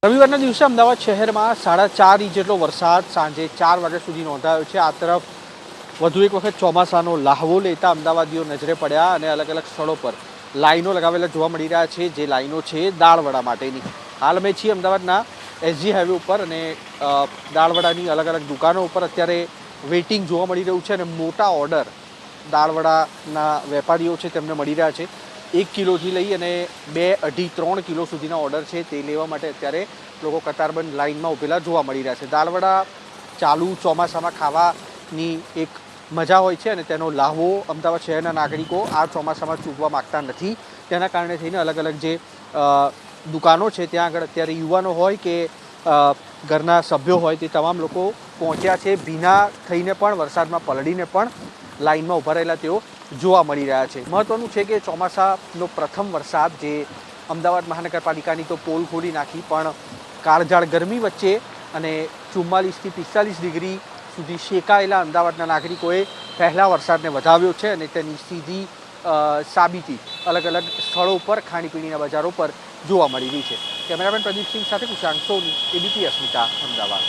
રવિવારના દિવસે અમદાવાદ શહેરમાં 4.5 ઇંચ જેટલો વરસાદ સાંજે 4 વાગ્યા સુધી નોંધાયો છે। આ તરફ વધુ એક વખત ચોમાસાનો લાહવો લેતા અમદાવાદીઓ નજરે પડ્યા અને અલગ અલગ સ્થળો પર લાઈનો લગાવેલા જોવા મળી રહ્યા છે। જે લાઈનો છે દાળવડા માટેની। હાલ અમે છીએ અમદાવાદના એસજી હાઈવે ઉપર અને દાળવડાની અલગ અલગ દુકાનો ઉપર અત્યારે વેઇટિંગ જોવા મળી રહ્યું છે અને મોટા ઓર્ડર દાળવડાના વેપારીઓ છે તેમને મળી રહ્યા છે। 1 કિલોથી લઈ અને 2, 2.5, 3 કિલો સુધીના ઓર્ડર છે તે લેવા માટે અત્યારે લોકો કતારબંધ લાઈનમાં ઊભેલા જોવા મળી રહ્યા છે। દાળવડા ચાલુ ચોમાસામાં ખાવાની એક મજા હોય છે અને તેનો લાહવો અમદાવાદ શહેરના નાગરિકો આ ચોમાસામાં ચૂકવા માગતા નથી। તેના કારણે થઈને અલગ અલગ જે દુકાનો છે ત્યાં આગળ અત્યારે યુવાનો હોય કે ઘરના સભ્યો હોય તે તમામ લોકો પહોંચ્યા છે। ભીના થઈને પણ વરસાદમાં પલળીને પણ લાઈનમાં ઊભા રહેલા તેઓ જોવા મળી રહ્યા છે। મહત્વનું છે કે ચોમાસાનો પ્રથમ વરસાદ જે અમદાવાદ મહાનગરપાલિકાની તો પોલ ખોલી નાખી પણ કાળઝાળ ગરમી વચ્ચે અને 44 થી 45 ડિગ્રી સુધી શેકાયેલા અમદાવાદના નાગરિકોએ પહેલા વરસાદને વધાવ્યો છે અને તેની સીધી સાબિતી અલગ અલગ સ્થળો પર ખાણીપીણીના બજારો પર જોવા મળી રહી છે। કેમેરામેન પ્રદીપસિંહ સાથે કુશાંક સોની, એબીપી અસ્મિતા, અમદાવાદ।